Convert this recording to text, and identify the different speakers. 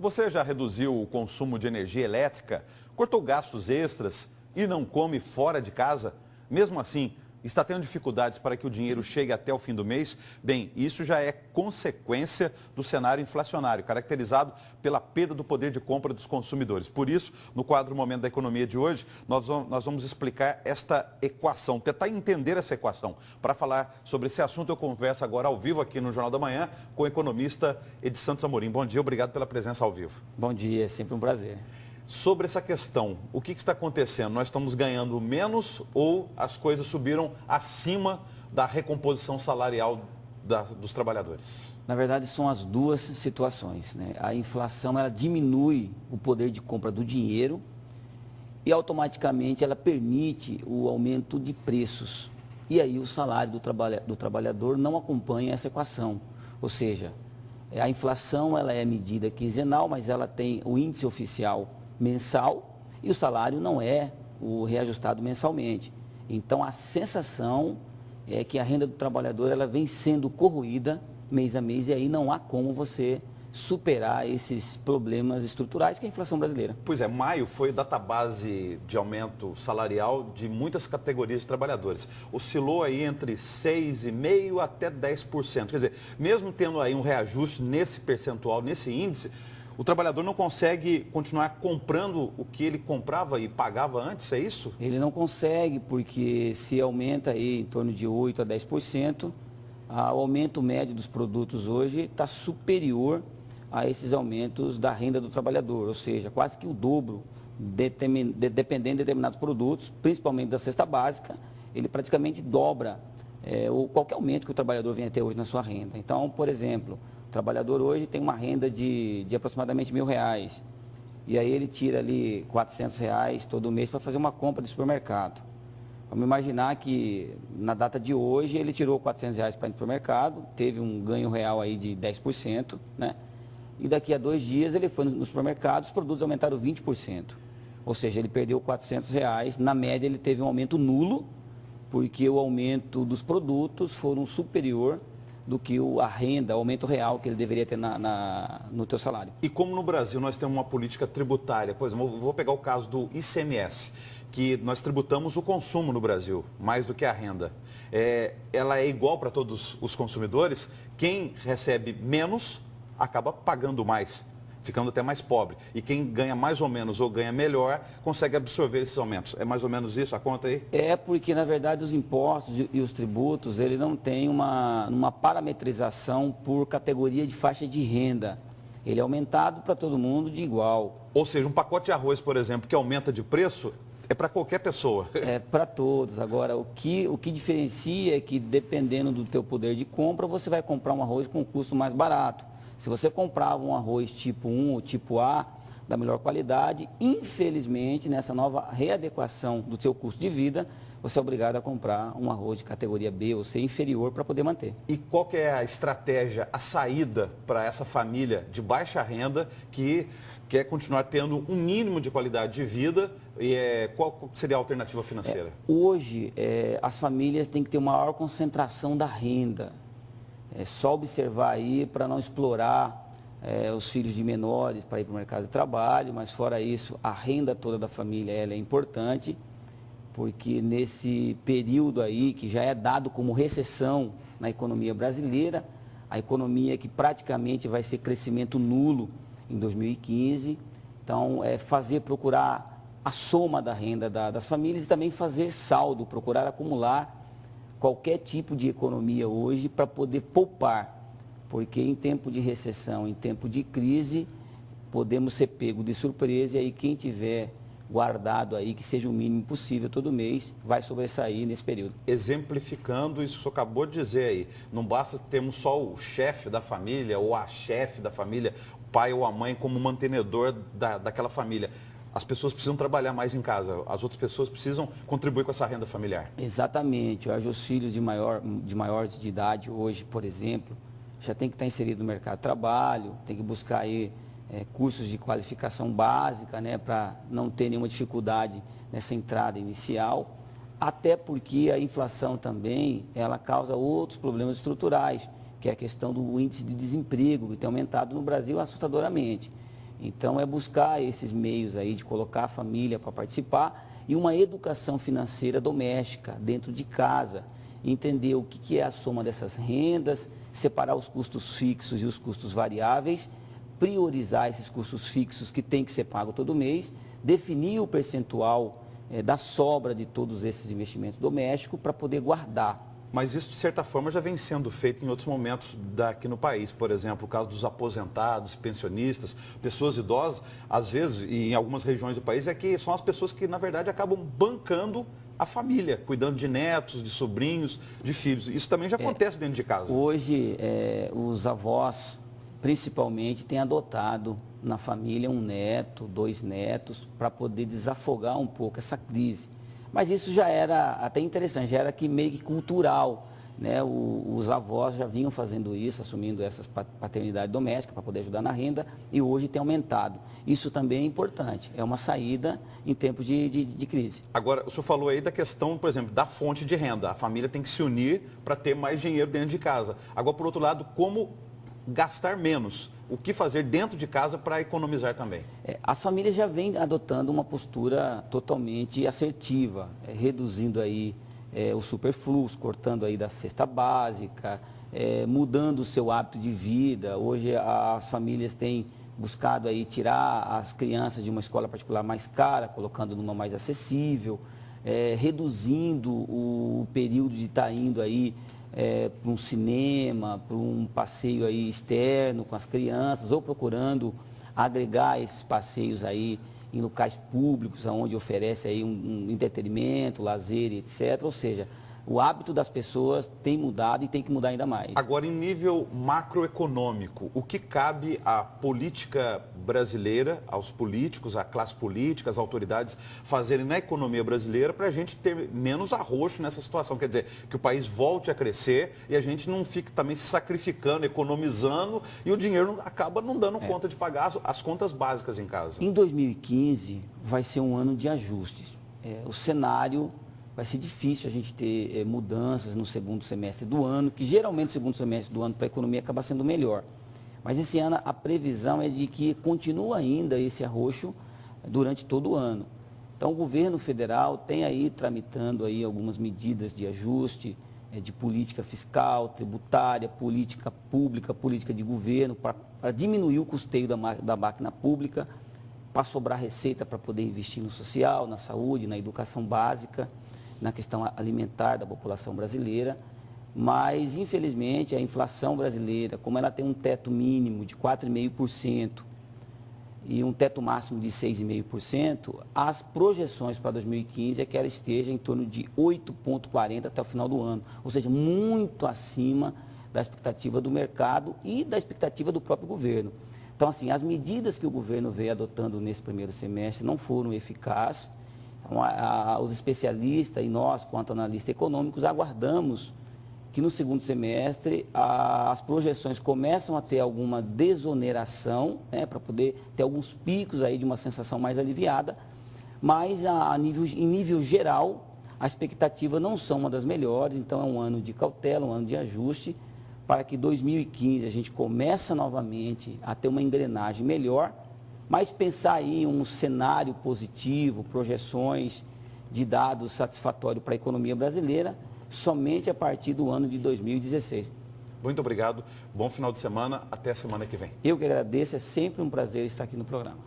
Speaker 1: Você já reduziu o consumo de energia elétrica, cortou gastos extras e não come fora de casa? Mesmo assim, está tendo dificuldades para que o dinheiro chegue até o fim do mês? Bem, isso já é consequência do cenário inflacionário, caracterizado pela perda do poder de compra dos consumidores. Por isso, no quadro Momento da Economia de hoje, nós vamos explicar esta equação, tentar entender essa equação. Para falar sobre esse assunto, eu converso agora ao vivo aqui no Jornal da Manhã com o economista Edi Santos Amorim. Bom dia, obrigado pela presença ao vivo.
Speaker 2: Bom dia, é sempre um prazer.
Speaker 1: Sobre essa questão, o que está acontecendo? Nós estamos ganhando menos ou as coisas subiram acima da recomposição salarial dos trabalhadores?
Speaker 2: Na verdade, são as duas situações, né? A inflação, ela diminui o poder de compra do dinheiro e automaticamente ela permite o aumento de preços. E aí o salário do trabalhador não acompanha essa equação. Ou seja, a inflação ela é medida quinzenal, mas ela tem o índice oficial mensal e o salário não é o reajustado mensalmente. Então a sensação é que a renda do trabalhador ela vem sendo corroída mês a mês e aí não há como você superar esses problemas estruturais que é a inflação brasileira.
Speaker 1: Pois é, maio foi database de aumento salarial de muitas categorias de trabalhadores. Oscilou aí entre 6,5% até 10%. Quer dizer, mesmo tendo aí um reajuste nesse percentual, nesse índice, o trabalhador não consegue continuar comprando o que ele comprava e pagava antes, é isso?
Speaker 2: Ele não consegue, porque se aumenta aí em torno de 8% a 10%, o aumento médio dos produtos hoje está superior a esses aumentos da renda do trabalhador, ou seja, quase que o dobro, dependendo de determinados produtos, principalmente da cesta básica, ele praticamente dobra qualquer aumento que o trabalhador venha ter hoje na sua renda. Então, por exemplo, o trabalhador hoje tem uma renda de aproximadamente R$1.000 e aí ele tira ali R$400 todo mês para fazer uma compra de supermercado. Vamos imaginar que na data de hoje ele tirou R$400 para ir no supermercado, teve um ganho real aí de 10%, né? E daqui a 2 dias ele foi no supermercado, os produtos aumentaram 20%. Ou seja, ele perdeu R$400, na média ele teve um aumento nulo, porque o aumento dos produtos foram superior do que a renda, o aumento real que ele deveria ter no teu salário.
Speaker 1: E como no Brasil nós temos uma política tributária, por exemplo, vou pegar o caso do ICMS, que nós tributamos o consumo no Brasil, mais do que a renda. Ela é igual para todos os consumidores, quem recebe menos acaba pagando mais, ficando até mais pobre. E quem ganha mais ou menos ou ganha melhor, consegue absorver esses aumentos. É mais ou menos isso a conta aí?
Speaker 2: É porque, na verdade, os impostos e os tributos, ele não tem uma parametrização por categoria de faixa de renda. Ele é aumentado para todo mundo de igual.
Speaker 1: Ou seja, um pacote de arroz, por exemplo, que aumenta de preço, é para qualquer pessoa.
Speaker 2: É para todos. Agora, o que diferencia é que, dependendo do teu poder de compra, você vai comprar um arroz com um custo mais barato. Se você comprava um arroz tipo 1 ou tipo A, da melhor qualidade, infelizmente, nessa nova readequação do seu custo de vida, você é obrigado a comprar um arroz de categoria B ou C inferior para poder manter.
Speaker 1: E qual que é a estratégia, a saída para essa família de baixa renda que quer continuar tendo um mínimo de qualidade de vida? E qual seria a alternativa financeira?
Speaker 2: Hoje, as famílias têm que ter uma maior concentração da renda. É só observar aí para não explorar os filhos de menores para ir para o mercado de trabalho, mas fora isso, a renda toda da família ela é importante, porque nesse período aí que já é dado como recessão na economia brasileira, a economia que praticamente vai ser crescimento nulo em 2015, então procurar a soma da renda das famílias e também fazer saldo, procurar acumular qualquer tipo de economia hoje para poder poupar, porque em tempo de recessão, em tempo de crise, podemos ser pego de surpresa e aí quem tiver guardado aí, que seja o mínimo possível todo mês, vai sobressair nesse período.
Speaker 1: Exemplificando isso que o senhor acabou de dizer aí, não basta termos só o chefe da família ou a chefe da família, o pai ou a mãe como mantenedor daquela família. As pessoas precisam trabalhar mais em casa, as outras pessoas precisam contribuir com essa renda familiar.
Speaker 2: Exatamente. Hoje os filhos de maiores de idade hoje, por exemplo, já tem que estar inserido no mercado de trabalho, tem que buscar aí cursos de qualificação básica, né, para não ter nenhuma dificuldade nessa entrada inicial, até porque a inflação também, ela causa outros problemas estruturais, que é a questão do índice de desemprego, que tem aumentado no Brasil assustadoramente. Então, é buscar esses meios aí de colocar a família para participar e uma educação financeira doméstica, dentro de casa. Entender o que é a soma dessas rendas, separar os custos fixos e os custos variáveis, priorizar esses custos fixos que tem que ser pago todo mês, definir o percentual da sobra de todos esses investimentos domésticos para poder guardar.
Speaker 1: Mas isso, de certa forma, já vem sendo feito em outros momentos daqui no país. Por exemplo, o caso dos aposentados, pensionistas, pessoas idosas, às vezes, e em algumas regiões do país, é que são as pessoas que, na verdade, acabam bancando a família, cuidando de netos, de sobrinhos, de filhos. Isso também já acontece dentro de casa.
Speaker 2: Hoje, os avós, principalmente, têm adotado na família um neto, 2 netos, para poder desafogar um pouco essa crise. Mas isso já era até interessante, já era que meio que cultural, né? Os avós já vinham fazendo isso, assumindo essas paternidade doméstica para poder ajudar na renda e hoje tem aumentado. Isso também é importante, é uma saída em tempos de crise.
Speaker 1: Agora, o senhor falou aí da questão, por exemplo, da fonte de renda. A família tem que se unir para ter mais dinheiro dentro de casa. Agora, por outro lado, como gastar menos? O que fazer dentro de casa para economizar também?
Speaker 2: As famílias já vêm adotando uma postura totalmente assertiva, reduzindo aí o superfluxo, cortando aí da cesta básica, mudando o seu hábito de vida. Hoje as famílias têm buscado aí tirar as crianças de uma escola particular mais cara, colocando numa mais acessível, reduzindo o período de estar indo aí para um cinema, para um passeio aí externo com as crianças, ou procurando agregar esses passeios aí em locais públicos, onde oferece aí um entretenimento, lazer, etc. Ou seja, o hábito das pessoas tem mudado e tem que mudar ainda mais.
Speaker 1: Agora, em nível macroeconômico, o que cabe à política brasileira, aos políticos, à classe política, às autoridades fazerem na economia brasileira para a gente ter menos arroxo nessa situação? Quer dizer, que o país volte a crescer e a gente não fique também se sacrificando, economizando e o dinheiro acaba não dando conta de pagar as contas básicas em casa.
Speaker 2: Em 2015 vai ser um ano de ajustes. O cenário vai ser difícil a gente ter mudanças no segundo semestre do ano, que geralmente o segundo semestre do ano para a economia acaba sendo melhor. Mas esse ano a previsão é de que continua ainda esse arroxo durante todo o ano. Então o governo federal tem aí tramitando aí algumas medidas de ajuste, de política fiscal, tributária, política pública, política de governo, para diminuir o custeio da máquina pública, para sobrar receita para poder investir no social, na saúde, na educação básica, na questão alimentar da população brasileira, mas infelizmente a inflação brasileira, como ela tem um teto mínimo de 4,5% e um teto máximo de 6,5%, as projeções para 2015 é que ela esteja em torno de 8,40% até o final do ano, ou seja, muito acima da expectativa do mercado e da expectativa do próprio governo. Então, assim, as medidas que o governo veio adotando nesse primeiro semestre não foram eficazes. Então, os especialistas e nós, quanto analistas econômicos, aguardamos que no segundo semestre as projeções começam a ter alguma desoneração, né, para poder ter alguns picos aí de uma sensação mais aliviada, mas em nível geral, a expectativa não são uma das melhores, então é um ano de cautela, um ano de ajuste, para que 2015 a gente comece novamente a ter uma engrenagem melhor, mas pensar aí em um cenário positivo, projeções de dados satisfatórios para a economia brasileira, somente a partir do ano de 2016.
Speaker 1: Muito obrigado, bom final de semana, até a semana que vem.
Speaker 2: Eu que agradeço, é sempre um prazer estar aqui no programa.